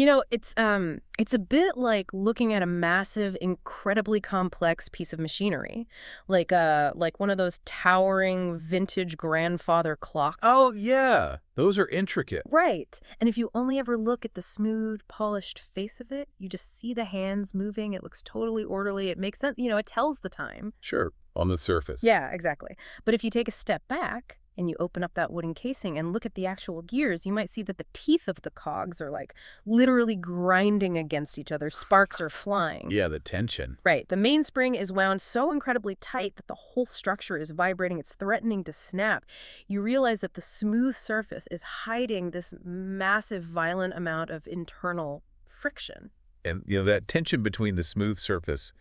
It's a bit like looking at a massive, incredibly complex piece of machinery, like one of those towering vintage grandfather clocks. Oh, yeah. Those are intricate. Right. And if you only ever look at the smooth, polished face of it, you just see the hands moving. It looks totally orderly. It makes sense. It tells the time. Sure, on the surface. Yeah, exactly. But if you take a step back and you open up that wooden casing and look at the actual gears, you might see that the teeth of the cogs are like literally grinding against each other. Sparks are flying. Yeah, the tension. Right. The mainspring is wound so incredibly tight that the whole structure is vibrating. It's threatening to snap. You realize that the smooth surface is hiding this massive, violent amount of internal friction. And, that tension between the smooth surface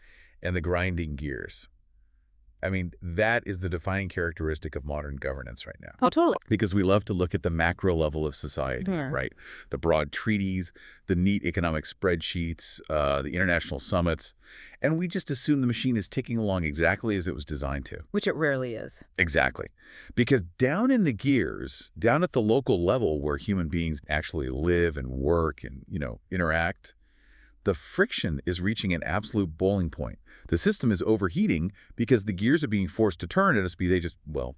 and the grinding gears. I mean, that is the defining characteristic of modern governance right now. Oh, totally. Because we love to look at the macro level of society, right? The broad treaties, the neat economic spreadsheets, the international summits, and we just assume the machine is ticking along exactly as it was designed to. Which it rarely is. Exactly. Because down in the gears, down at the local level where human beings actually live and work and, interact, the friction is reaching an absolute boiling point. The system is overheating because the gears are being forced to turn at a speed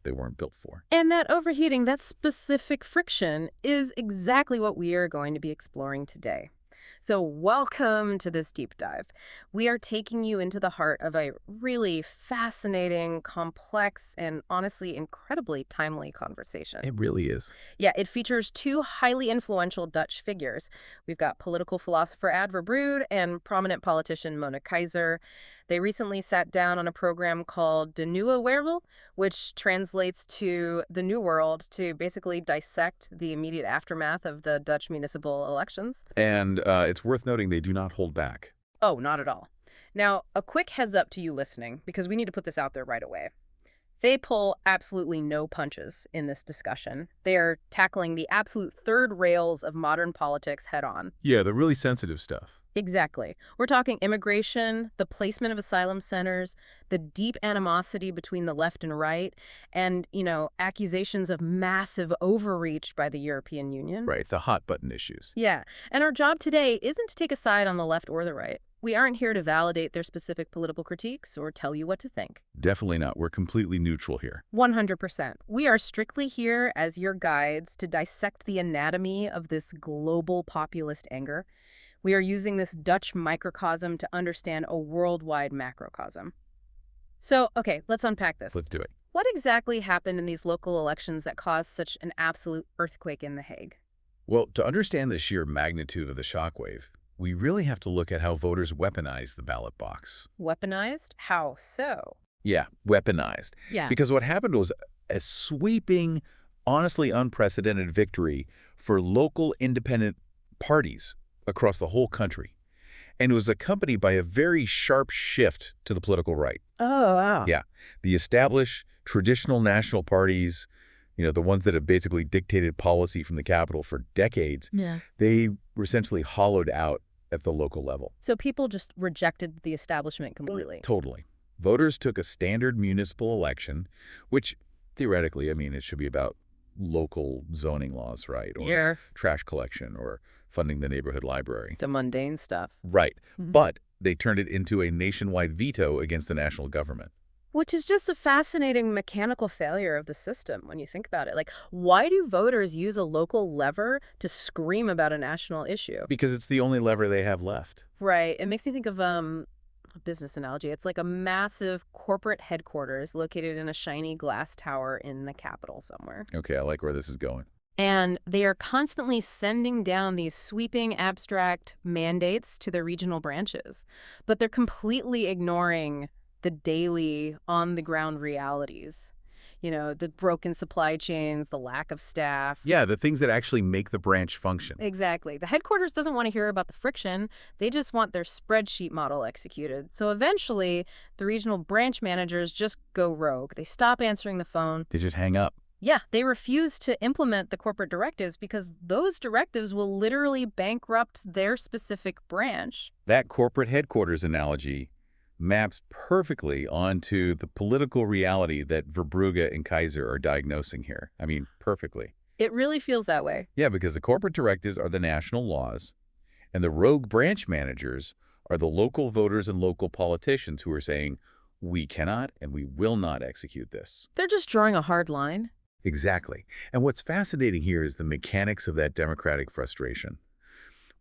they weren't built for. And that overheating, that specific friction, is exactly what we are going to be exploring today. So welcome to this deep dive. We are taking you into the heart of a really fascinating, complex, and honestly incredibly timely conversation. It really is. Yeah, it features two highly influential Dutch figures. We've got political philosopher Ad Verbrugge and prominent politician Mona Keijzer. They recently sat down on a program called De Nieuwe Wereld, which translates to the New World, to basically dissect the immediate aftermath of the Dutch municipal elections. And it's worth noting they do not hold back. Oh, not at all. Now, a quick heads up to you listening, because we need to put this out there right away. They pull absolutely no punches in this discussion. They are tackling the absolute third rails of modern politics head on. Yeah, the really sensitive stuff. Exactly. We're talking immigration, the placement of asylum centers, the deep animosity between the left and right, and, accusations of massive overreach by the European Union. Right, the hot button issues. Yeah. And our job today isn't to take a side on the left or the right. We aren't here to validate their specific political critiques or tell you what to think. Definitely not. We're completely neutral here. 100%. We are strictly here as your guides to dissect the anatomy of this global populist anger. We are using this Dutch microcosm to understand a worldwide macrocosm. So, okay, let's unpack this. Let's do it. What exactly happened in these local elections that caused such an absolute earthquake in The Hague? Well, to understand the sheer magnitude of the shockwave, we really have to look at how voters weaponized the ballot box. Weaponized? How so? Yeah, weaponized. Yeah. Because what happened was a sweeping, honestly unprecedented victory for local independent parties across the whole country. And it was accompanied by a very sharp shift to the political right. Oh, wow. Yeah. The established traditional national parties, the ones that have basically dictated policy from the capital for decades, they were essentially hollowed out at the local level. So people just rejected the establishment completely? Totally. Voters took a standard municipal election, which theoretically, it should be about local zoning laws, right? Or trash collection or funding the neighborhood library. The mundane stuff. Right. But they turned it into a nationwide veto against the national government. Which is just a fascinating mechanical failure of the system when you think about it. Like, why do voters use a local lever to scream about a national issue? Because it's the only lever they have left. Right. It makes me think of a business analogy. It's like a massive corporate headquarters located in a shiny glass tower in the capital somewhere. Okay, I like where this is going. And they are constantly sending down these sweeping, abstract mandates to their regional branches. But they're completely ignoring the daily, on-the-ground realities. The broken supply chains, the lack of staff. Yeah, the things that actually make the branch function. Exactly. The headquarters doesn't want to hear about the friction. They just want their spreadsheet model executed. So eventually, the regional branch managers just go rogue. They stop answering the phone. They just hang up. Yeah, they refuse to implement the corporate directives because those directives will literally bankrupt their specific branch. That corporate headquarters analogy maps perfectly onto the political reality that Verbrugge and Keijzer are diagnosing here. Perfectly. It really feels that way. Yeah, because the corporate directives are the national laws, And the rogue branch managers are the local voters and local politicians who are saying, we cannot and we will not execute this. They're just drawing a hard line. Exactly. And what's fascinating here is the mechanics of that democratic frustration.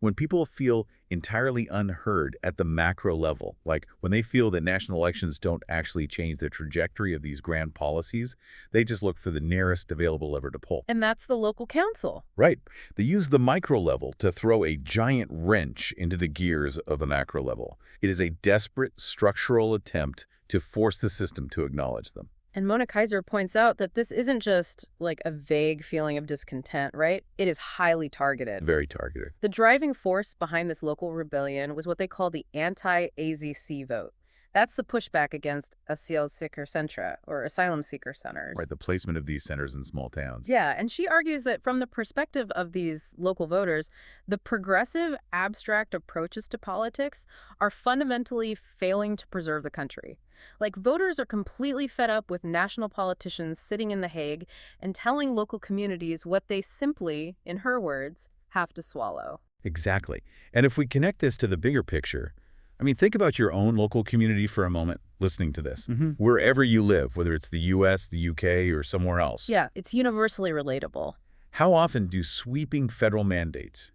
When people feel entirely unheard at the macro level, like when they feel that national elections don't actually change the trajectory of these grand policies, they just look for the nearest available lever to pull. And that's the local council. Right. They use the micro level to throw a giant wrench into the gears of the macro level. It is a desperate structural attempt to force the system to acknowledge them. And Mona Keijzer points out that this isn't just like a vague feeling of discontent, right? It is highly targeted. Very targeted. The driving force behind this local rebellion was what they call the anti-AZC vote. That's the pushback against asylseekercentra, or asylum seeker centers. Right, the placement of these centers in small towns. Yeah, and she argues that from the perspective of these local voters, the progressive, abstract approaches to politics are fundamentally failing to preserve the country. Like, voters are completely fed up with national politicians sitting in The Hague and telling local communities what they simply, in her words, have to swallow. Exactly. And if we connect this to the bigger picture, I mean, think about your own local community for a moment listening to this. Wherever you live, whether it's the U.S., the U.K., or somewhere else. Yeah, it's universally relatable. How often do sweeping federal mandates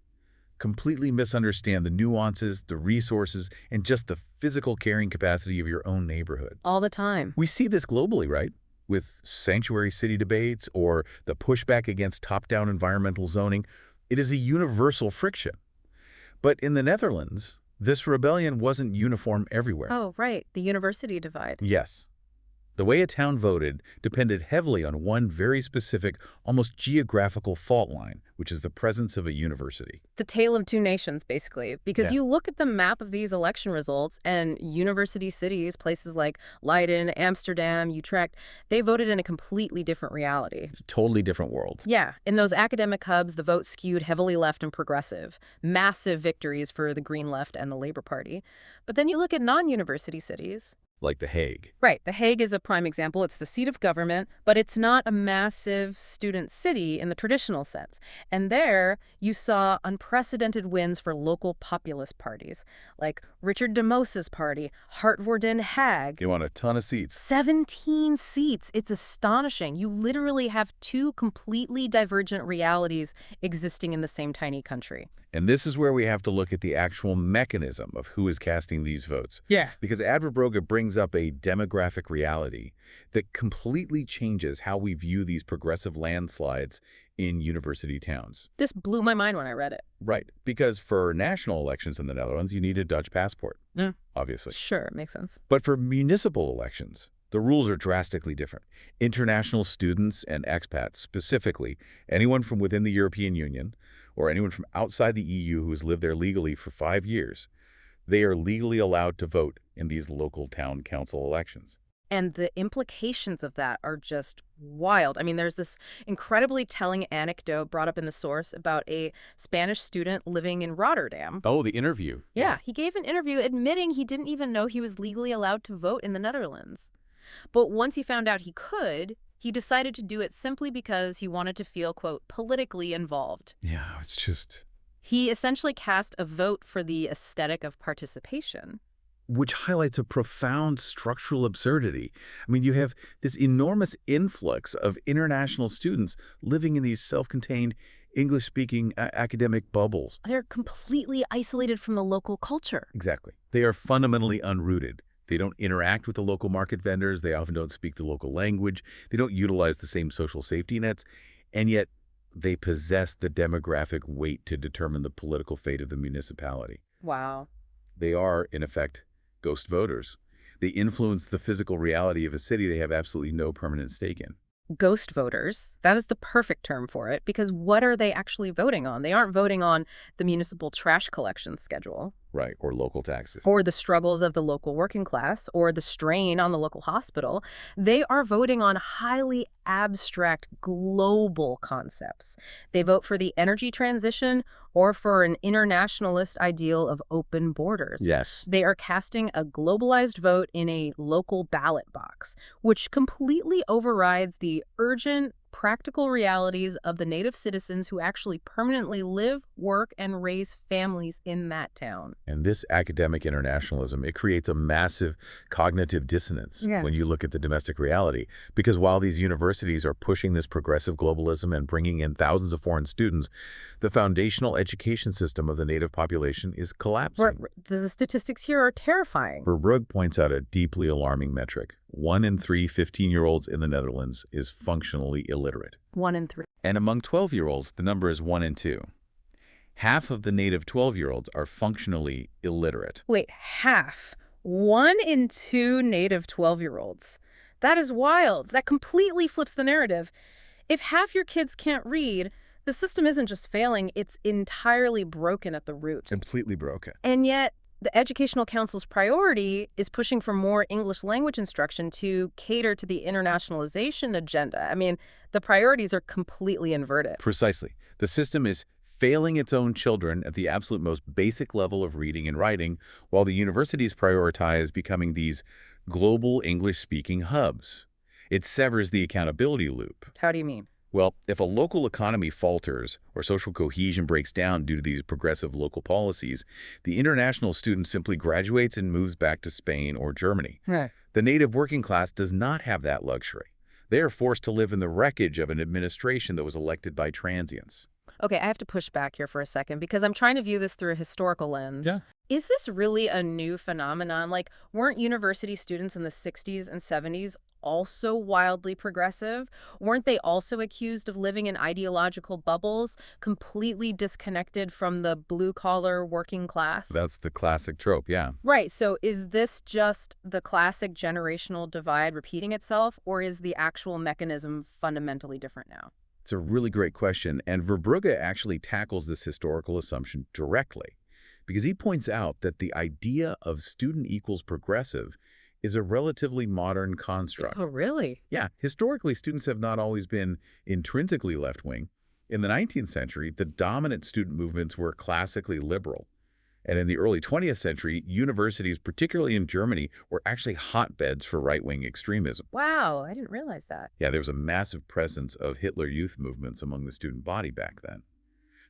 completely misunderstand the nuances, the resources, and just the physical carrying capacity of your own neighborhood? All the time. We see this globally, right? With sanctuary city debates or the pushback against top-down environmental zoning. It is a universal friction. But in the Netherlands, this rebellion wasn't uniform everywhere. Oh, right. The university divide. Yes. The way a town voted depended heavily on one very specific, almost geographical fault line, which is the presence of a university. The tale of two nations, basically, because Yeah. you look at the map of these election results and university cities, places like Leiden, Amsterdam, Utrecht, they voted in a completely different reality. It's a totally different world. Yeah, in those academic hubs, the vote skewed heavily left and progressive. Massive victories for the Green Left and the Labour Party. But then you look at non-university cities. Like The Hague. Right. The Hague is a prime example. It's the seat of government, but it's not a massive student city in the traditional sense. And there you saw unprecedented wins for local populist parties, like Richard de Mos's party, Hart voor den Hague. They won a ton of seats. 17 seats. It's astonishing. You literally have two completely divergent realities existing in the same tiny country. And this is where we have to look at the actual mechanism of who is casting these votes. Yeah. Because Ad Verbrugge brings up a demographic reality that completely changes how we view these progressive landslides in university towns. This blew my mind when I read it. Right. Because for national elections in the Netherlands, you need a Dutch passport. Yeah. Obviously. Sure, makes sense. But for municipal elections, the rules are drastically different. International students and expats, specifically anyone from within the European Union or anyone from outside the EU who has lived there legally for 5 years, they are legally allowed to vote in these local town council elections. And the implications of that are just wild. I mean, there's this incredibly telling anecdote brought up in the source about a Spanish student living in Rotterdam. Oh, the interview. Yeah, he gave an interview admitting he didn't even know he was legally allowed to vote in the Netherlands. But once he found out he could, he decided to do it simply because he wanted to feel, quote, politically involved. Yeah, it's just... He essentially cast a vote for the aesthetic of participation. Which highlights a profound structural absurdity. I mean, you have this enormous influx of international students living in these self-contained English-speaking academic bubbles. They're completely isolated from the local culture. Exactly. They are fundamentally unrooted. They don't interact with the local market vendors. They often don't speak the local language. They don't utilize the same social safety nets. And yet, they possess the demographic weight to determine the political fate of the municipality. Wow. They are, in effect, ghost voters. They influence the physical reality of a city they have absolutely no permanent stake in. Ghost voters, that is the perfect term for it, because what are they actually voting on? They aren't voting on the municipal trash collection schedule. Right, or local taxes. Or the struggles of the local working class, or the strain on the local hospital. They are voting on highly abstract global concepts. They vote for the energy transition or for an internationalist ideal of open borders. Yes. They are casting a globalized vote in a local ballot box, which completely overrides the urgent, practical realities of the native citizens who actually permanently live, work, and raise families in that town. And this academic internationalism, it creates a massive cognitive dissonance Yeah. when you look at the domestic reality. Because while these universities are pushing this progressive globalism and bringing in thousands of foreign students, the foundational education system of the native population is collapsing. The statistics here are terrifying. Verbrugge points out a deeply alarming metric. 1 in 3 15-year-olds in the Netherlands is functionally illiterate. 1 in 3. And among 12-year-olds, the number is 1 in 2. Half of the native 12-year-olds are functionally illiterate. Wait, half. 1 in 2 native 12-year-olds. That is wild. That completely flips the narrative. If half your kids can't read, the system isn't just failing, it's entirely broken at the root. Completely broken. And yet, the Educational Council's priority is pushing for more English language instruction to cater to the internationalization agenda. I mean, the priorities are completely inverted. Precisely. The system is failing its own children at the absolute most basic level of reading and writing, while the universities prioritize becoming these global English-speaking hubs. It severs the accountability loop. How do you mean? Well, if a local economy falters or social cohesion breaks down due to these progressive local policies, the international student simply graduates and moves back to Spain or Germany. Right. The native working class does not have that luxury. They are forced to live in the wreckage of an administration that was elected by transients. Okay, I have to push back here for a second because I'm trying to view this through a historical lens. Yeah. Is this really a new phenomenon? Like, weren't university students in the 60s and 70s also wildly progressive? Weren't they also accused of living in ideological bubbles, completely disconnected from the blue-collar working class? That's the classic trope, yeah. Right, so is this just the classic generational divide repeating itself, or is the actual mechanism fundamentally different now? It's a really great question, and Verbrugge actually tackles this historical assumption directly, because he points out that the idea of student equals progressive is a relatively modern construct. Oh, really? Yeah, historically, students have not always been intrinsically left-wing. In the 19th century, the dominant student movements were classically liberal. And in the early 20th century, universities, particularly in Germany, were actually hotbeds for right-wing extremism. Wow, I didn't realize that. Yeah, there was a massive presence of Hitler Youth movements among the student body back then.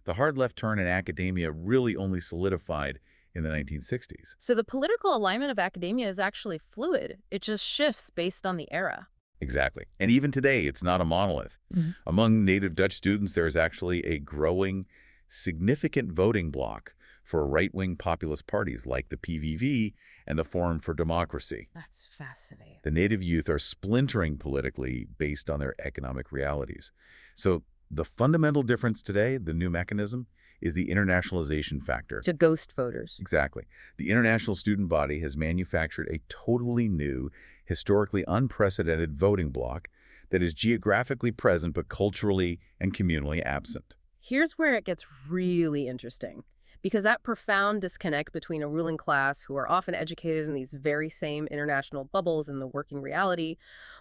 The hard left turn in academia really only solidified in the 1960s. So the political alignment of academia is actually fluid. It just shifts based on the era. Exactly. And even today, it's not a monolith. Among native Dutch students, there is actually a growing, significant voting bloc for right-wing populist parties like the PVV and the Forum for Democracy. That's fascinating. The native youth are splintering politically based on their economic realities. So the fundamental difference today, the new mechanism, is the internationalization factor. To ghost voters. Exactly. The international student body has manufactured a totally new, historically unprecedented voting bloc that is geographically present but culturally and communally absent. Here's where it gets really interesting. Because that profound disconnect between a ruling class who are often educated in these very same international bubbles and the working reality,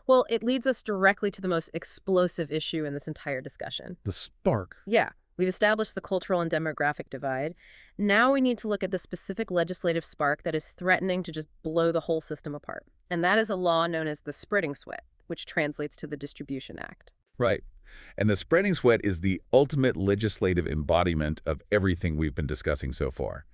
well, it leads us directly to the most explosive issue in this entire discussion. The spark. Yeah, we've established the cultural and demographic divide. Now we need to look at the specific legislative spark that is threatening to just blow the whole system apart. And that is a law known as the Spreading Sweat, which translates to the Distribution Act. Right. And the Spreading Sweat is the ultimate legislative embodiment of everything we've been discussing so far.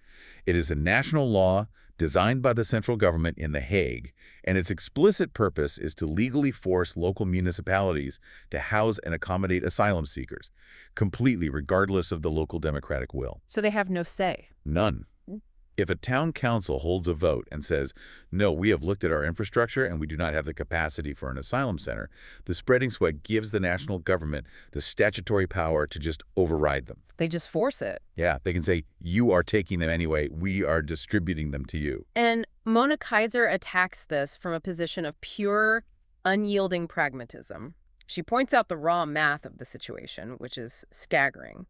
It is a national law designed by the central government in The Hague, and its explicit purpose is to legally force local municipalities to house and accommodate asylum seekers, completely regardless of the local democratic will. So they have no say. None. If a town council holds a vote and says, no, we have looked at our infrastructure and we do not have the capacity for an asylum center, the Spreading Sweat gives the national government the statutory power to just override them. They just force it. Yeah, they can say, you are taking them anyway, we are distributing them to you. And Mona Keijzer attacks this from a position of pure, unyielding pragmatism. She points out the raw math of the situation, which is staggering.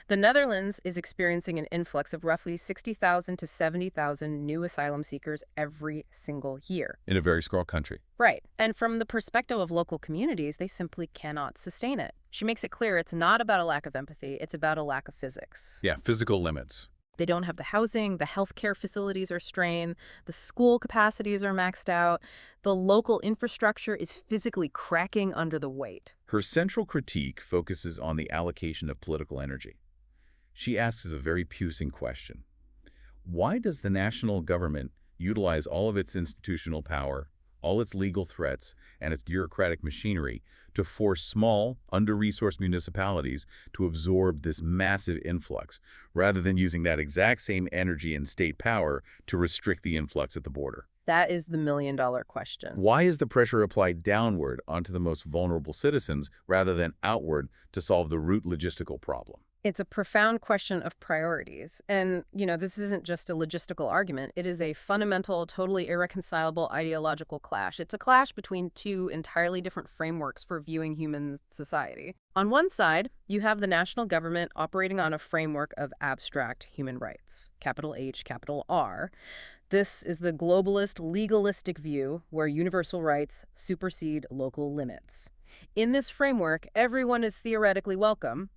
The Netherlands is experiencing an influx of roughly 60,000 to 70,000 new asylum seekers every single year. In a very small country. Right. And from the perspective of local communities, they simply cannot sustain it. She makes it clear it's not about a lack of empathy, it's about a lack of physics. Yeah, physical limits. They don't have the housing, the healthcare facilities are strained, the school capacities are maxed out, the local infrastructure is physically cracking under the weight. Her central critique focuses on the allocation of political energy. She asks a very piercing question. Why does the national government utilize all of its institutional power, all its legal threats, and its bureaucratic machinery to force small, under-resourced municipalities to absorb this massive influx, rather than using that exact same energy and state power to restrict the influx at the border? That is the million-dollar question. Why is the pressure applied downward onto the most vulnerable citizens rather than outward to solve the root logistical problem? It's a profound question of priorities. And, this isn't just a logistical argument. It is a fundamental, totally irreconcilable ideological clash. It's a clash between two entirely different frameworks for viewing human society. On one side, you have the national government operating on a framework of abstract human rights, capital H, capital R. This is the globalist, legalistic view where universal rights supersede local limits. In this framework, everyone is theoretically welcome,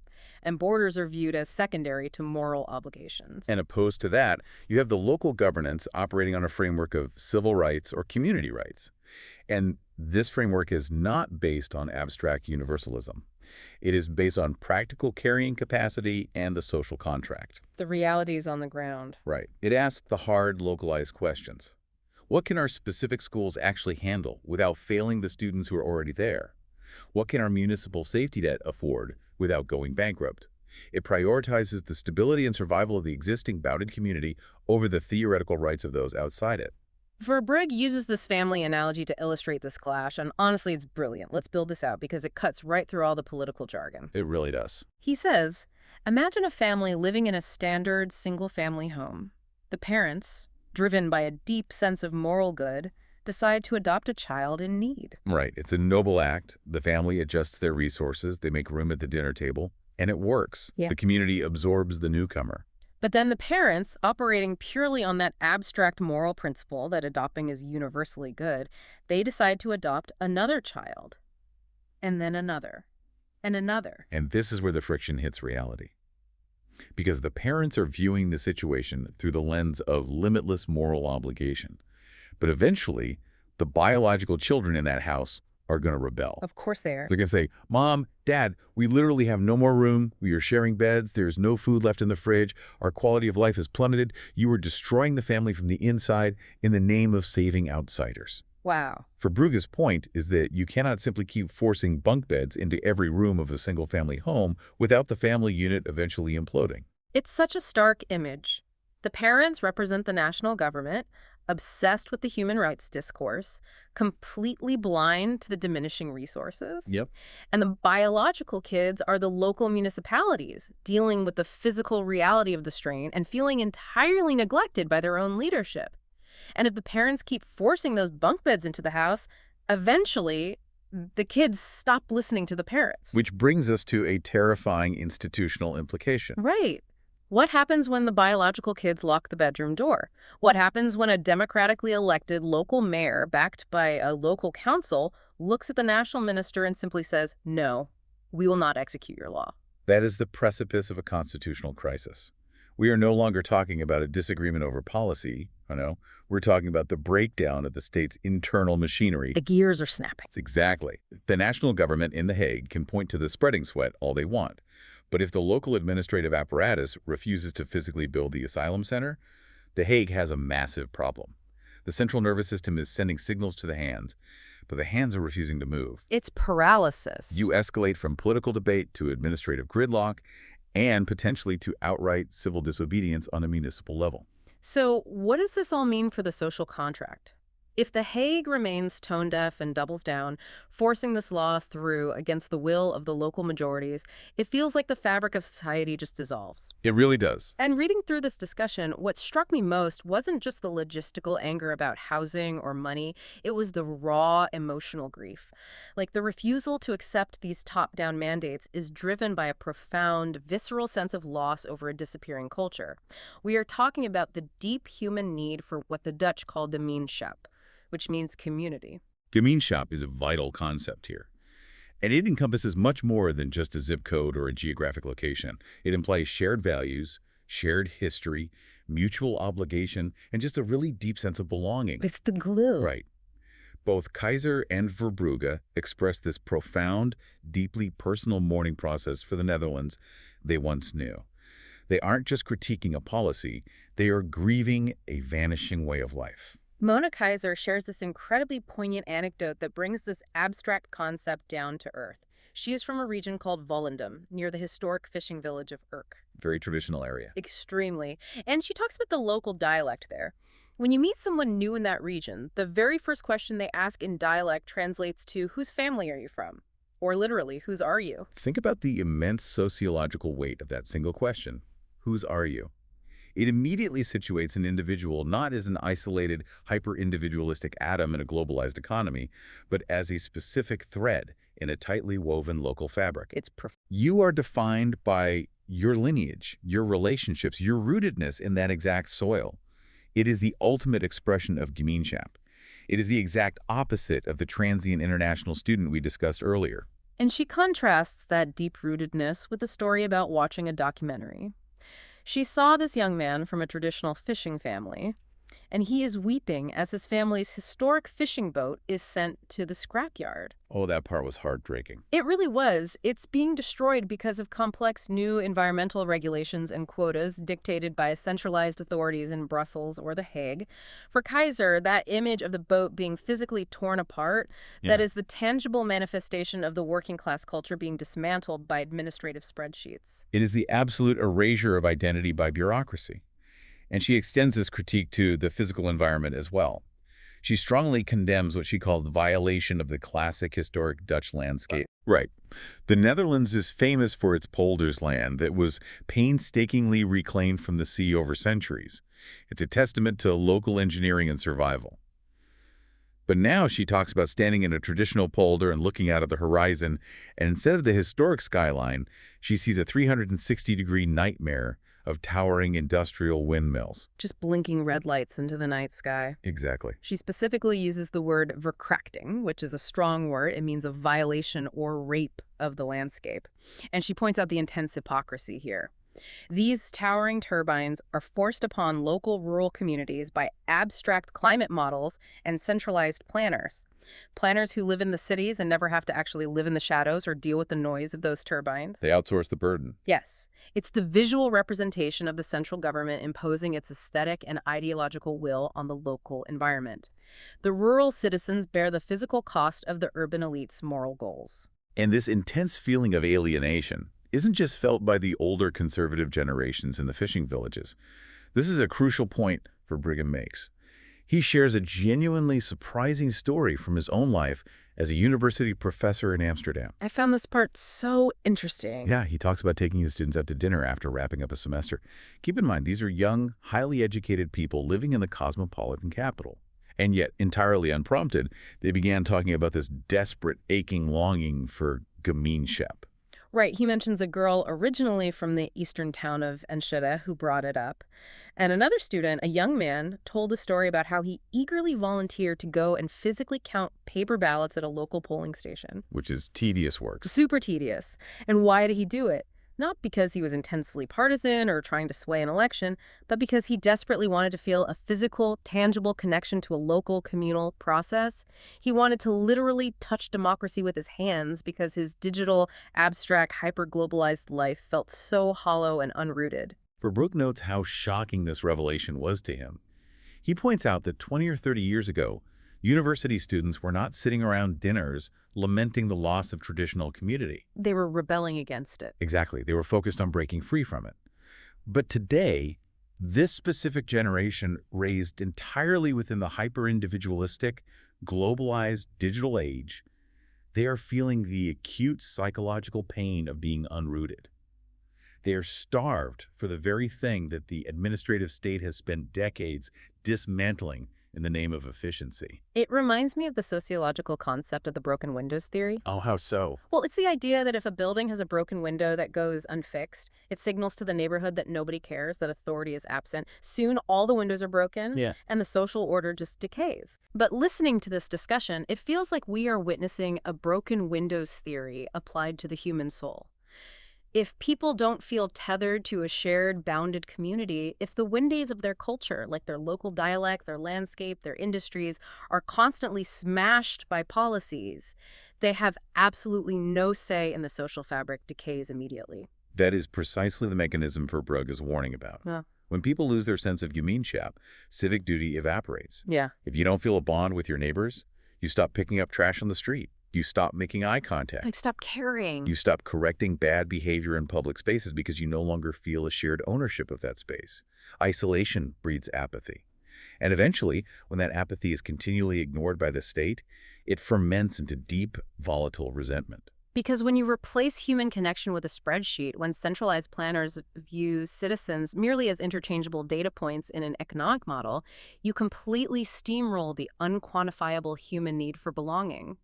and borders are viewed as secondary to moral obligations. And opposed to that, you have the local governance operating on a framework of civil rights or community rights. And this framework is not based on abstract universalism. It is based on practical carrying capacity and the social contract. The realities on the ground. Right. It asks the hard, localized questions. What can our specific schools actually handle without failing the students who are already there? What can our municipal safety net afford without going bankrupt? It prioritizes the stability and survival of the existing bounded community over the theoretical rights of those outside it. Verbrugge uses this family analogy to illustrate this clash, and honestly, it's brilliant. Let's build this out because it cuts right through all the political jargon. It really does. He says, imagine a family living in a standard single-family home. The parents, driven by a deep sense of moral good, decide to adopt a child in need. Right. It's a noble act. The family adjusts their resources. They make room at the dinner table. And it works. Yeah. The community absorbs the newcomer. But then the parents, operating purely on that abstract moral principle that adopting is universally good, they decide to adopt another child. And then another. And another. And this is where the friction hits reality. Because the parents are viewing the situation through the lens of limitless moral obligation. But eventually, the biological children in that house are going to rebel. Of course they are. They're going to say, Mom, Dad, we literally have no more room. We are sharing beds. There's no food left in the fridge. Our quality of life has plummeted. You are destroying the family from the inside in the name of saving outsiders. Wow. Verbrugge's point is that you cannot simply keep forcing bunk beds into every room of a single-family home without the family unit eventually imploding. It's such a stark image. The parents represent the national government, obsessed with the human rights discourse, completely blind to the diminishing resources. Yep. And the biological kids are the local municipalities, dealing with the physical reality of the strain and feeling entirely neglected by their own leadership. And if the parents keep forcing those bunk beds into the house, eventually the kids stop listening to the parents. Which brings us to a terrifying institutional implication. Right. What happens when the biological kids lock the bedroom door? What happens when a democratically elected local mayor, backed by a local council, looks at the national minister and simply says, no, we will not execute your law? That is the precipice of a constitutional crisis. We are no longer talking about a disagreement over policy. We're talking about the breakdown of the state's internal machinery. The gears are snapping. Exactly. The national government in The Hague can point to the spreading sweat all they want. But if the local administrative apparatus refuses to physically build the asylum center, The Hague has a massive problem. The central nervous system is sending signals to the hands, but the hands are refusing to move. It's paralysis. You escalate from political debate to administrative gridlock and potentially to outright civil disobedience on a municipal level. So what does this all mean for the social contract? If The Hague remains tone-deaf and doubles down, forcing this law through against the will of the local majorities, it feels like the fabric of society just dissolves. It really does. And reading through this discussion, what struck me most wasn't just the logistical anger about housing or money, it was the raw emotional grief. Like the refusal to accept these top-down mandates is driven by a profound, visceral sense of loss over a disappearing culture. We are talking about the deep human need for what the Dutch call gemeenschap, which means community. Gemeenschap is a vital concept here. And it encompasses much more than just a zip code or a geographic location. It implies shared values, shared history, mutual obligation, and just a really deep sense of belonging. It's the glue. Right. Both Keijzer and Verbrugge express this profound, deeply personal mourning process for the Netherlands they once knew. They aren't just critiquing a policy, they are grieving a vanishing way of life. Mona Keijzer shares this incredibly poignant anecdote that brings this abstract concept down to earth. She is from a region called Volendam, near the historic fishing village of Urk. Very traditional area. Extremely. And she talks about the local dialect there. When you meet someone new in that region, the very first question they ask in dialect translates to, whose family are you from? Or literally, whose are you? Think about the immense sociological weight of that single question. Whose are you? It immediately situates an individual not as an isolated, hyper-individualistic atom in a globalized economy, but as a specific thread in a tightly woven local fabric. It's profound. You are defined by your lineage, your relationships, your rootedness in that exact soil. It is the ultimate expression of Gemeenschap. It is the exact opposite of the transient international student we discussed earlier. And she contrasts that deep-rootedness with a story about watching a documentary. She saw this young man from a traditional fishing family, and he is weeping as his family's historic fishing boat is sent to the scrapyard. Oh, that part was heartbreaking. It really was. It's being destroyed because of complex new environmental regulations and quotas dictated by centralized authorities in Brussels or The Hague. For Keijzer, that image of the boat being physically torn apart, that is the tangible manifestation of the working class culture being dismantled by administrative spreadsheets. It is the absolute erasure of identity by bureaucracy. And she extends this critique to the physical environment as well. She strongly condemns what she called the violation of the classic historic Dutch landscape. Right. The Netherlands is famous for its poldersland that was painstakingly reclaimed from the sea over centuries. It's a testament to local engineering and survival. But now she talks about standing in a traditional polder and looking out at the horizon, and instead of the historic skyline, she sees a 360-degree nightmare of towering industrial windmills. Just blinking red lights into the night sky. Exactly. She specifically uses the word verkrachting, which is a strong word. It means a violation or rape of the landscape. And she points out the intense hypocrisy here. These towering turbines are forced upon local rural communities by abstract climate models and centralized planners. Planners who live in the cities and never have to actually live in the shadows or deal with the noise of those turbines. They outsource the burden. Yes. It's the visual representation of the central government imposing its aesthetic and ideological will on the local environment. The rural citizens bear the physical cost of the urban elite's moral goals. And this intense feeling of alienation isn't just felt by the older conservative generations in the fishing villages. This is a crucial point Verbrugge makes. He shares a genuinely surprising story from his own life as a university professor in Amsterdam. I found this part so interesting. Yeah, he talks about taking his students out to dinner after wrapping up a semester. Keep in mind, these are young, highly educated people living in the cosmopolitan capital. And yet, entirely unprompted, they began talking about this desperate, aching longing for Gemeenschap. Right, he mentions a girl originally from the eastern town of Enschede who brought it up. And another student, a young man, told a story about how he eagerly volunteered to go and physically count paper ballots at a local polling station. Which is tedious work. Super tedious. And why did he do it? Not because he was intensely partisan or trying to sway an election, but because he desperately wanted to feel a physical, tangible connection to a local communal process. He wanted to literally touch democracy with his hands because his digital, abstract, hyper-globalized life felt so hollow and unrooted. Verbrugge notes how shocking this revelation was to him. He points out that 20 or 30 years ago, university students were not sitting around dinners lamenting the loss of traditional community. They were rebelling against it. Exactly. They were focused on breaking free from it. But today, this specific generation, raised entirely within the hyper-individualistic, globalized digital age, they are feeling the acute psychological pain of being unrooted. They are starved for the very thing that the administrative state has spent decades dismantling in the name of efficiency. It reminds me of the sociological concept of the broken windows theory. Oh, how so? Well, it's the idea that if a building has a broken window that goes unfixed, it signals to the neighborhood that nobody cares, that authority is absent. Soon, all the windows are broken, and the social order just decays. But listening to this discussion, it feels like we are witnessing a broken windows theory applied to the human soul. If people don't feel tethered to a shared, bounded community, if the wind days of their culture, like their local dialect, their landscape, their industries, are constantly smashed by policies, they have absolutely no say, and the social fabric decays immediately. That is precisely the mechanism Verbrugge is warning about. Yeah. When people lose their sense of Gemeinschaft, civic duty evaporates. Yeah. If you don't feel a bond with your neighbors, you stop picking up trash on the street. You stop making eye contact. Like, stop caring. You stop correcting bad behavior in public spaces because you no longer feel a shared ownership of that space. Isolation breeds apathy. And eventually, when that apathy is continually ignored by the state, it ferments into deep, volatile resentment. Because when you replace human connection with a spreadsheet, when centralized planners view citizens merely as interchangeable data points in an economic model, you completely steamroll the unquantifiable human need for belonging.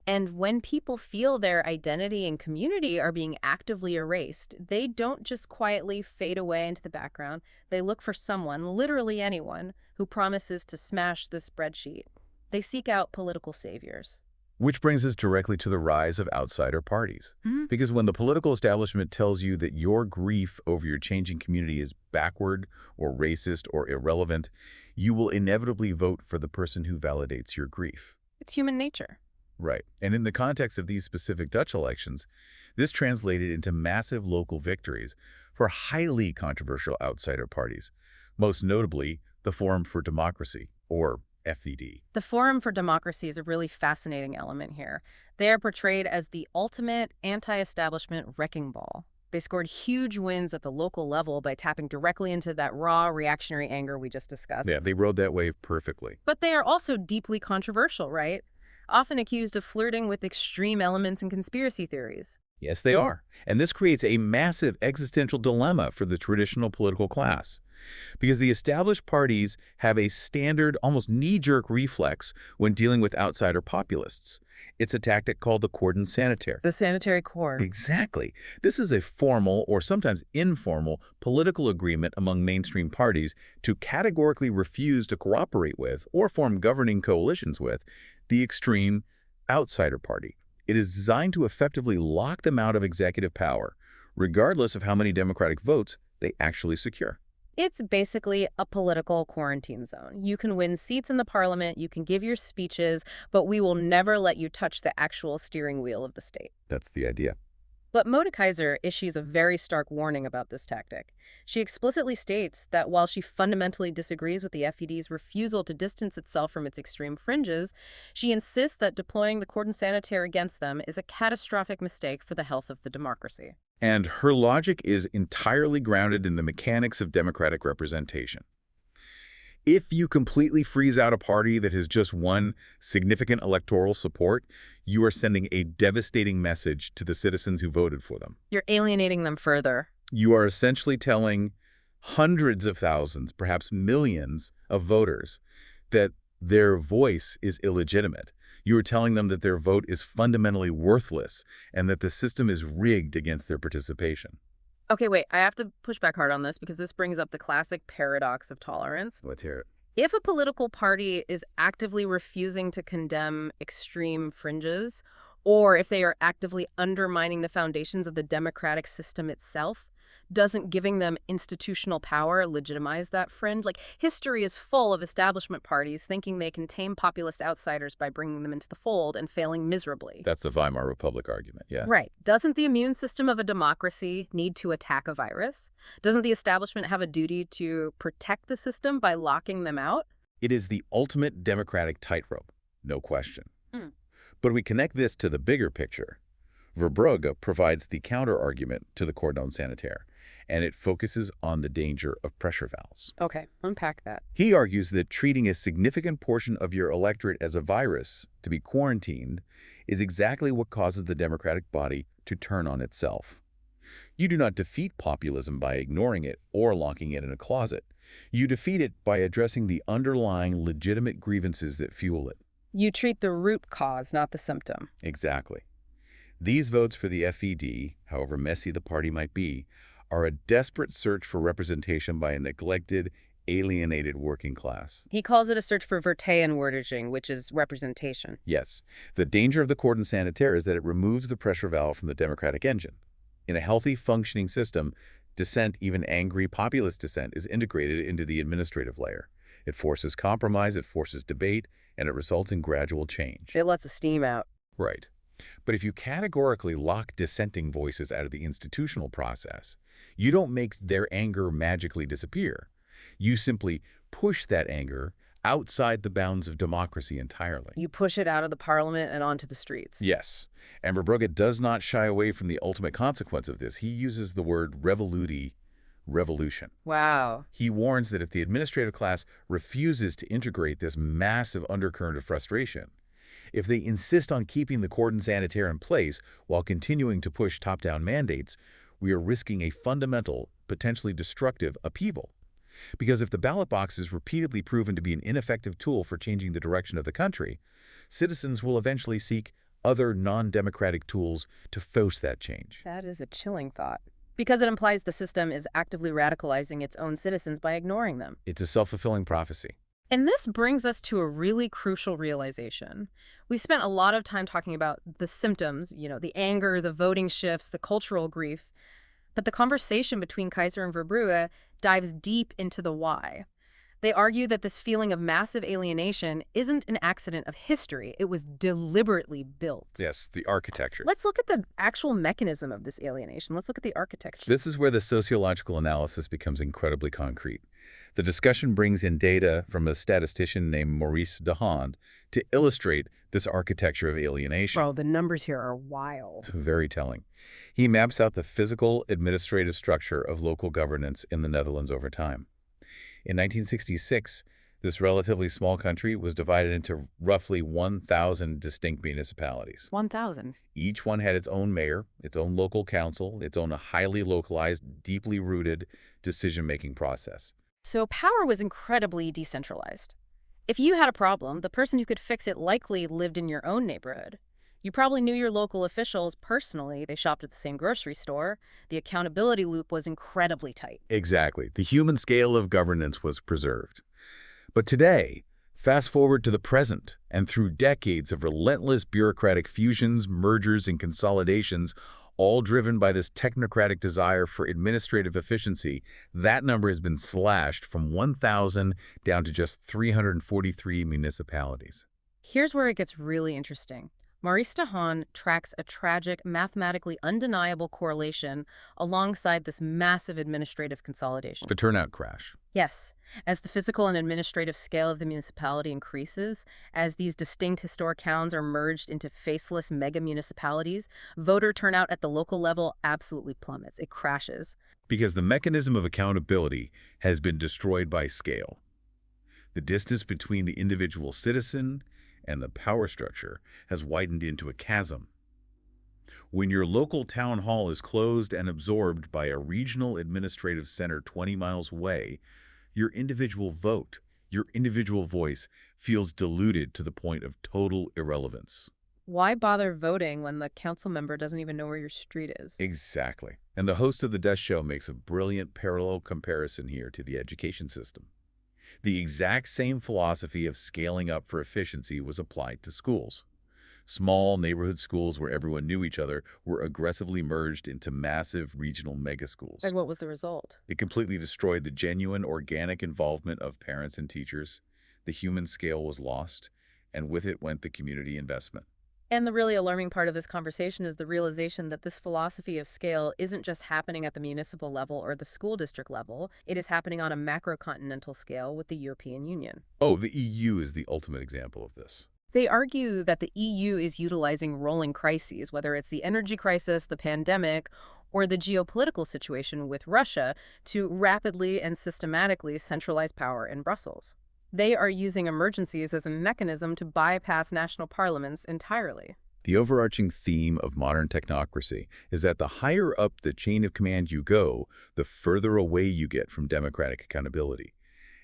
And when people feel their identity and community are being actively erased, they don't just quietly fade away into the background. They look for someone, literally anyone, who promises to smash the spreadsheet. They seek out political saviors. Which brings us directly to the rise of outsider parties. Because when the political establishment tells you that your grief over your changing community is backward or racist or irrelevant, you will inevitably vote for the person who validates your grief. It's human nature. Right. And in the context of these specific Dutch elections, this translated into massive local victories for highly controversial outsider parties, most notably the Forum for Democracy, or FVD. The Forum for Democracy is a really fascinating element here. They are portrayed as the ultimate anti-establishment wrecking ball. They scored huge wins at the local level by tapping directly into that raw reactionary anger we just discussed. Yeah, they rode that wave perfectly. But they are also deeply controversial, right? Often accused of flirting with extreme elements and conspiracy theories. Yes, they are. And this creates a massive existential dilemma for the traditional political class. Because the established parties have a standard, almost knee-jerk reflex when dealing with outsider populists. It's a tactic called the cordon sanitaire. The sanitary core. Exactly. This is a formal or sometimes informal political agreement among mainstream parties to categorically refuse to cooperate with or form governing coalitions with the extreme outsider party. It is designed to effectively lock them out of executive power, regardless of how many Democratic votes they actually secure. It's basically a political quarantine zone. You can win seats in the parliament, you can give your speeches, but we will never let you touch the actual steering wheel of the state. That's the idea. But Mona Keijzer issues a very stark warning about this tactic. She explicitly states that while she fundamentally disagrees with the FED's refusal to distance itself from its extreme fringes, she insists that deploying the cordon sanitaire against them is a catastrophic mistake for the health of the democracy. And her logic is entirely grounded in the mechanics of democratic representation. If you completely freeze out a party that has just won significant electoral support, you are sending a devastating message to the citizens who voted for them. You're alienating them further. You are essentially telling hundreds of thousands, perhaps millions of voters that their voice is illegitimate. You are telling them that their vote is fundamentally worthless and that the system is rigged against their participation. Okay, wait, I have to push back hard on this because this brings up the classic paradox of tolerance. Let's hear it. If a political party is actively refusing to condemn extreme fringes, or if they are actively undermining the foundations of the democratic system itself, doesn't giving them institutional power legitimize that fringe? Like, history is full of establishment parties thinking they can tame populist outsiders by bringing them into the fold and failing miserably. That's the Weimar Republic argument, yeah. Right. Doesn't the immune system of a democracy need to attack a virus? Doesn't the establishment have a duty to protect the system by locking them out? It is the ultimate democratic tightrope, no question. But we connect this to the bigger picture. Verbrugge provides the counter-argument to the cordon sanitaire, and it focuses on the danger of pressure valves. Okay, unpack that. He argues that treating a significant portion of your electorate as a virus to be quarantined is exactly what causes the democratic body to turn on itself. You do not defeat populism by ignoring it or locking it in a closet. You defeat it by addressing the underlying legitimate grievances that fuel it. You treat the root cause, not the symptom. Exactly. These votes for the FED, however messy the party might be, are a desperate search for representation by a neglected, alienated working class. He calls it a search for vertegenwoordiging, which is representation. Yes. The danger of the cordon sanitaire is that it removes the pressure valve from the democratic engine. In a healthy, functioning system, dissent, even angry populist dissent, is integrated into the administrative layer. It forces compromise, it forces debate, and it results in gradual change. It lets the steam out. Right. But if you categorically lock dissenting voices out of the institutional process, you don't make their anger magically disappear. You simply push that anger outside the bounds of democracy entirely. You push it out of the parliament and onto the streets. Yes. And Verbrugge does not shy away from the ultimate consequence of this. He uses the word revolution. Wow. He warns that if the administrative class refuses to integrate this massive undercurrent of frustration, if they insist on keeping the cordon sanitaire in place while continuing to push top-down mandates, we are risking a fundamental, potentially destructive upheaval. Because if the ballot box is repeatedly proven to be an ineffective tool for changing the direction of the country, citizens will eventually seek other non-democratic tools to force that change. That is a chilling thought. Because it implies the system is actively radicalizing its own citizens by ignoring them. It's a self-fulfilling prophecy. And this brings us to a really crucial realization. We spent a lot of time talking about the symptoms, the anger, the voting shifts, the cultural grief. But the conversation between Keijzer and Verbrugge dives deep into the why. They argue that this feeling of massive alienation isn't an accident of history. It was deliberately built. Yes, the architecture. Let's look at the actual mechanism of this alienation. Let's look at the architecture. This is where the sociological analysis becomes incredibly concrete. The discussion brings in data from a statistician named Maurice de Hond to illustrate this architecture of alienation. Bro, the numbers here are wild. Very telling. He maps out the physical administrative structure of local governance in the Netherlands over time. In 1966, this relatively small country was divided into roughly 1,000 distinct municipalities. 1,000. Each one had its own mayor, its own local council, its own highly localized, deeply rooted decision-making process. So power was incredibly decentralized. If you had a problem, the person who could fix it likely lived in your own neighborhood. You probably knew your local officials personally. They shopped at the same grocery store. The accountability loop was incredibly tight. Exactly. The human scale of governance was preserved. But today, fast forward to the present, and through decades of relentless bureaucratic fusions, mergers, and consolidations, all driven by this technocratic desire for administrative efficiency, that number has been slashed from 1,000 down to just 343 municipalities. Here's where it gets really interesting. Maurice de Hond tracks a tragic, mathematically undeniable correlation alongside this massive administrative consolidation. The turnout crash. Yes. As the physical and administrative scale of the municipality increases, as these distinct historic towns are merged into faceless mega-municipalities, voter turnout at the local level absolutely plummets. It crashes. Because the mechanism of accountability has been destroyed by scale. The distance between the individual citizen and the power structure has widened into a chasm. When your local town hall is closed and absorbed by a regional administrative center 20 miles away, your individual vote, your individual voice feels diluted to the point of total irrelevance. Why bother voting when the council member doesn't even know where your street is? Exactly. And the host of the Death Show makes a brilliant parallel comparison here to the education system. The exact same philosophy of scaling up for efficiency was applied to schools. Small neighborhood schools where everyone knew each other were aggressively merged into massive regional megaschools. And what was the result? It completely destroyed the genuine, organic involvement of parents and teachers. The human scale was lost, and with it went the community investment. And the really alarming part of this conversation is the realization that this philosophy of scale isn't just happening at the municipal level or the school district level. It is happening on a macrocontinental scale with the European Union. Oh, the EU is the ultimate example of this. They argue that the EU is utilizing rolling crises, whether it's the energy crisis, the pandemic, or the geopolitical situation with Russia, to rapidly and systematically centralize power in Brussels. They are using emergencies as a mechanism to bypass national parliaments entirely. The overarching theme of modern technocracy is that the higher up the chain of command you go, the further away you get from democratic accountability.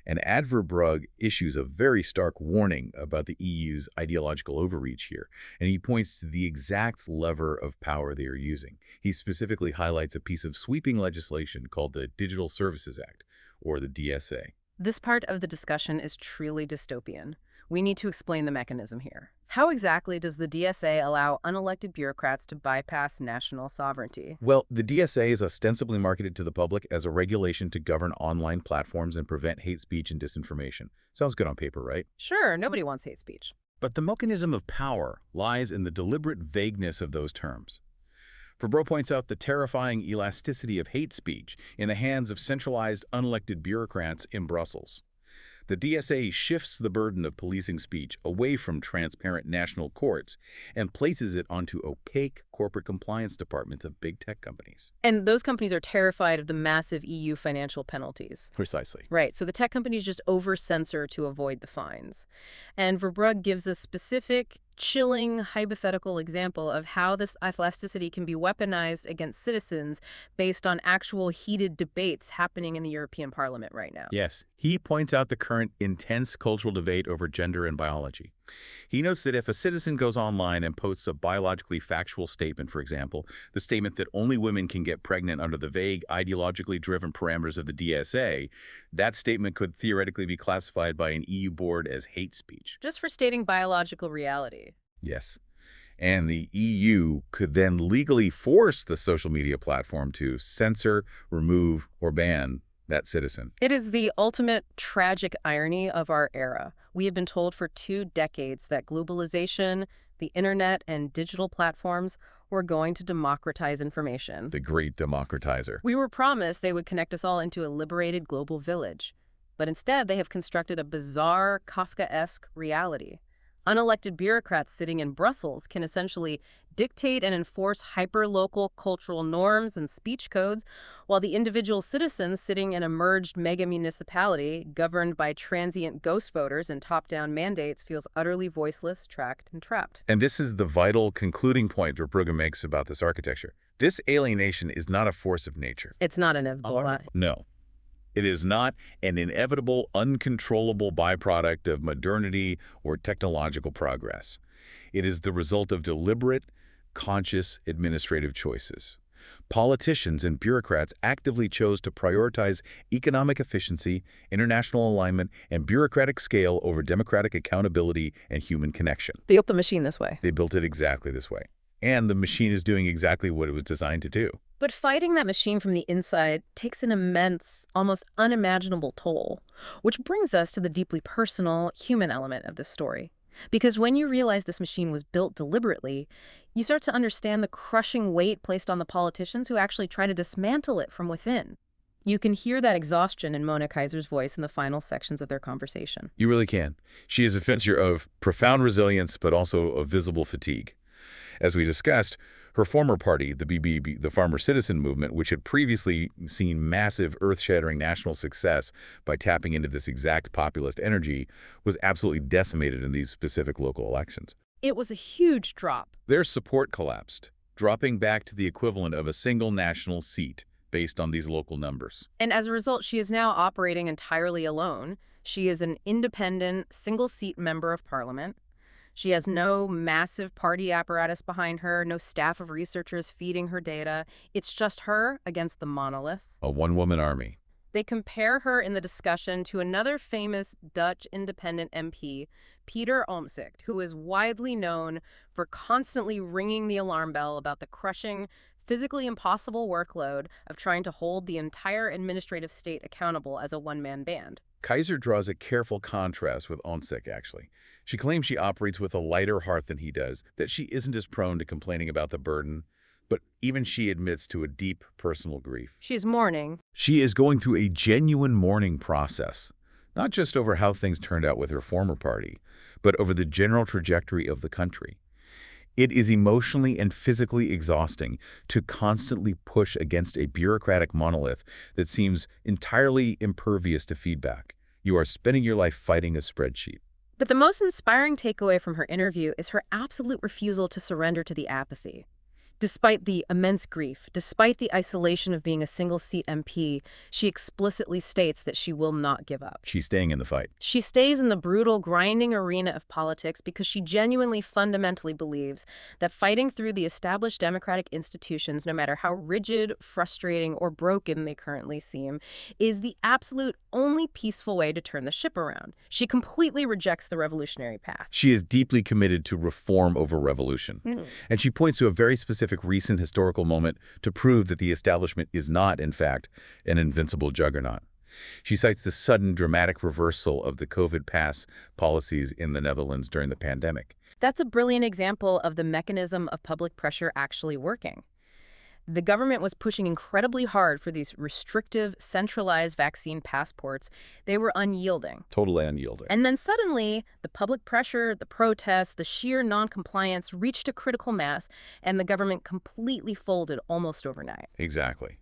And Ad Verbrugge issues a very stark warning about the EU's ideological overreach here, and he points to the exact lever of power they are using. He specifically highlights a piece of sweeping legislation called the Digital Services Act, or the DSA. This part of the discussion is truly dystopian. We need to explain the mechanism here. How exactly does the DSA allow unelected bureaucrats to bypass national sovereignty? Well, the DSA is ostensibly marketed to the public as a regulation to govern online platforms and prevent hate speech and disinformation. Sounds good on paper, right? Sure, nobody wants hate speech. But the mechanism of power lies in the deliberate vagueness of those terms. Verbrugge points out the terrifying elasticity of hate speech in the hands of centralized, unelected bureaucrats in Brussels. The DSA shifts the burden of policing speech away from transparent national courts and places it onto opaque corporate compliance departments of big tech companies. And those companies are terrified of the massive EU financial penalties. Precisely. Right, so the tech companies just over-censor to avoid the fines. And Verbrugge gives a specific, chilling, hypothetical example of how this elasticity can be weaponized against citizens based on actual heated debates happening in the European Parliament right now. Yes, he points out the current intense cultural debate over gender and biology. He notes that if a citizen goes online and posts a biologically factual statement, for example, the statement that only women can get pregnant under the vague, ideologically driven parameters of the DSA, that statement could theoretically be classified by an EU board as hate speech. Just for stating biological reality. Yes. And the EU could then legally force the social media platform to censor, remove, or ban that citizen. It is the ultimate tragic irony of our era. We have been told for 2 decades that globalization, the internet, and digital platforms were going to democratize information. The great democratizer. We were promised they would connect us all into a liberated global village. But instead, they have constructed a bizarre, Kafkaesque reality. Unelected bureaucrats sitting in Brussels can essentially dictate and enforce hyper-local cultural norms and speech codes, while the individual citizens sitting in a merged mega-municipality governed by transient ghost voters and top-down mandates feels utterly voiceless, tracked, and trapped. And this is the vital concluding point Verbrugge makes about this architecture. This alienation is not a force of nature. It's not inevitable. No. It is not an inevitable, uncontrollable byproduct of modernity or technological progress. It is the result of deliberate, conscious administrative choices. Politicians and bureaucrats actively chose to prioritize economic efficiency, international alignment, and bureaucratic scale over democratic accountability and human connection. They built the machine this way. They built it exactly this way. And the machine is doing exactly what it was designed to do. But fighting that machine from the inside takes an immense, almost unimaginable toll, which brings us to the deeply personal, human element of this story. Because when you realize this machine was built deliberately, you start to understand the crushing weight placed on the politicians who actually try to dismantle it from within. You can hear that exhaustion in Mona Keijzer's voice in the final sections of their conversation. You really can. She is a figure of profound resilience, but also of visible fatigue. As we discussed, her former party, the BBB, the Farmer Citizen Movement, which had previously seen massive, earth-shattering national success by tapping into this exact populist energy, was absolutely decimated in these specific local elections. It was a huge drop. Their support collapsed, dropping back to the equivalent of a single national seat based on these local numbers. And as a result, she is now operating entirely alone. She is an independent, single-seat member of parliament. She has no massive party apparatus behind her, no staff of researchers feeding her data. It's just her against the monolith. A one-woman army. They compare her in the discussion to another famous Dutch independent MP, Peter Omtzigt, who is widely known for constantly ringing the alarm bell about the crushing, physically impossible workload of trying to hold the entire administrative state accountable as a one-man band. Keijzer draws a careful contrast with Omtzigt, actually. She claims she operates with a lighter heart than he does, that she isn't as prone to complaining about the burden, but even she admits to a deep personal grief. She's mourning. She is going through a genuine mourning process, not just over how things turned out with her former party, but over the general trajectory of the country. It is emotionally and physically exhausting to constantly push against a bureaucratic monolith that seems entirely impervious to feedback. You are spending your life fighting a spreadsheet. But the most inspiring takeaway from her interview is her absolute refusal to surrender to the apathy. Despite the immense grief, despite the isolation of being a single-seat MP, she explicitly states that she will not give up. She's staying in the fight. She stays in the brutal, grinding arena of politics because she genuinely, fundamentally believes that fighting through the established democratic institutions, no matter how rigid, frustrating, or broken they currently seem, is the absolute only peaceful way to turn the ship around. She completely rejects the revolutionary path. She is deeply committed to reform over revolution. And she points to a very specific recent historical moment to prove that the establishment is not, in fact, an invincible juggernaut. She cites the sudden, dramatic reversal of the COVID pass policies in the Netherlands during the pandemic. That's a brilliant example of the mechanism of public pressure actually working. The government was pushing incredibly hard for these restrictive, centralized vaccine passports. They were unyielding. Totally unyielding. And then suddenly, the public pressure, the protests, the sheer noncompliance reached a critical mass, and the government completely folded almost overnight. Exactly.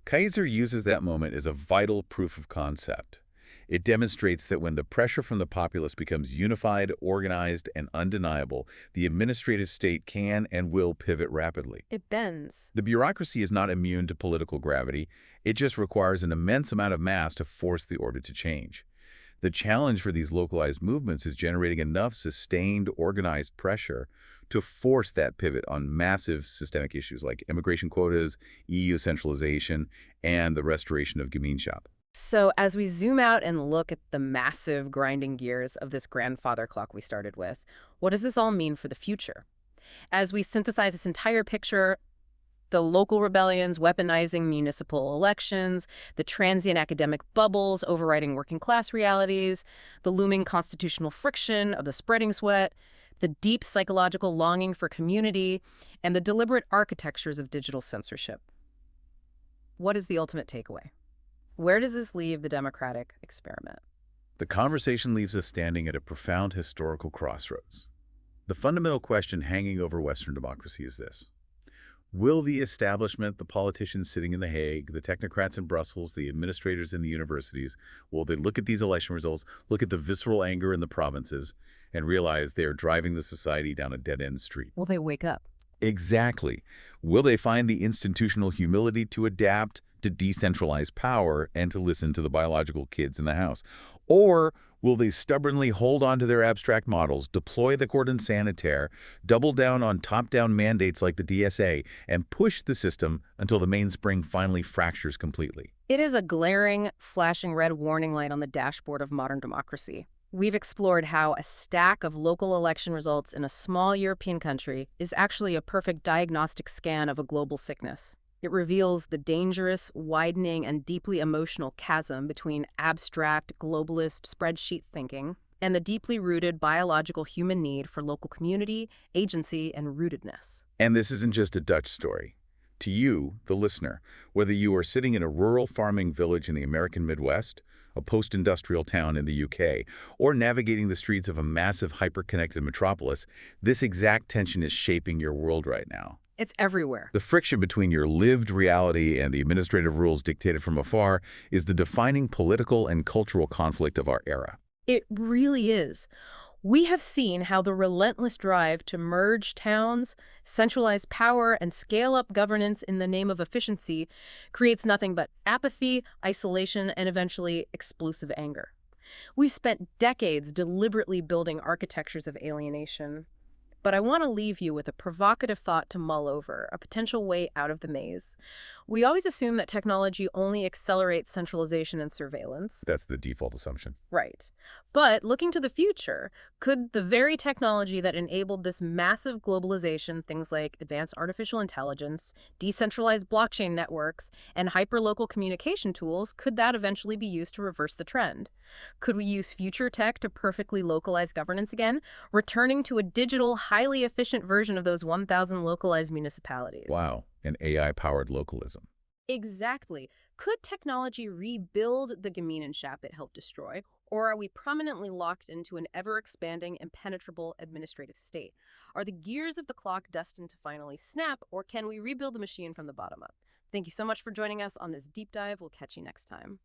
Keijzer uses that moment as a vital proof of concept. It demonstrates that when the pressure from the populace becomes unified, organized, and undeniable, the administrative state can and will pivot rapidly. It bends. The bureaucracy is not immune to political gravity. It just requires an immense amount of mass to force the order to change. The challenge for these localized movements is generating enough sustained, organized pressure to force that pivot on massive systemic issues like immigration quotas, EU centralization, and the restoration of Gemeenschap. So as we zoom out and look at the massive grinding gears of this grandfather clock we started with, what does this all mean for the future? As we synthesize this entire picture, the local rebellions weaponizing municipal elections, the transient academic bubbles overriding working class realities, the looming constitutional friction of the spreading sweat, the deep psychological longing for community, and the deliberate architectures of digital censorship. What is the ultimate takeaway? Where does this leave the democratic experiment? The conversation leaves us standing at a profound historical crossroads. The fundamental question hanging over Western democracy is this. Will the establishment, the politicians sitting in The Hague, the technocrats in Brussels, the administrators in the universities, will they look at these election results, look at the visceral anger in the provinces, and realize they are driving the society down a dead-end street? Will they wake up? Exactly. Will they find the institutional humility to adapt, to decentralize power, and to listen to the biological kids in the house? Or will they stubbornly hold on to their abstract models, deploy the cordon sanitaire, double down on top-down mandates like the DSA, and push the system until the mainspring finally fractures completely? It is a glaring, flashing red warning light on the dashboard of modern democracy. We've explored how a stack of local election results in a small European country is actually a perfect diagnostic scan of a global sickness. It reveals the dangerous, widening, and deeply emotional chasm between abstract, globalist spreadsheet thinking and the deeply rooted biological human need for local community, agency, and rootedness. And this isn't just a Dutch story. To you, the listener, whether you are sitting in a rural farming village in the American Midwest, a post-industrial town in the UK, or navigating the streets of a massive hyper-connected metropolis, this exact tension is shaping your world right now. It's everywhere. The friction between your lived reality and the administrative rules dictated from afar is the defining political and cultural conflict of our era. It really is. We have seen how the relentless drive to merge towns, centralize power, and scale up governance in the name of efficiency creates nothing but apathy, isolation, and eventually explosive anger. We've spent decades deliberately building architectures of alienation. But I want to leave you with a provocative thought to mull over, a potential way out of the maze. We always assume that technology only accelerates centralization and surveillance. That's the default assumption. Right. But looking to the future, could the very technology that enabled this massive globalization, things like advanced artificial intelligence, decentralized blockchain networks, and hyperlocal communication tools, could that eventually be used to reverse the trend? Could we use future tech to perfectly localize governance again, returning to a digital, highly efficient version of those 1,000 localized municipalities? Wow, an AI-powered localism. Exactly. Could technology rebuild the Gemeenschap it helped destroy, or are we permanently locked into an ever-expanding, impenetrable administrative state? Are the gears of the clock destined to finally snap, or can we rebuild the machine from the bottom up? Thank you so much for joining us on this deep dive. We'll catch you next time.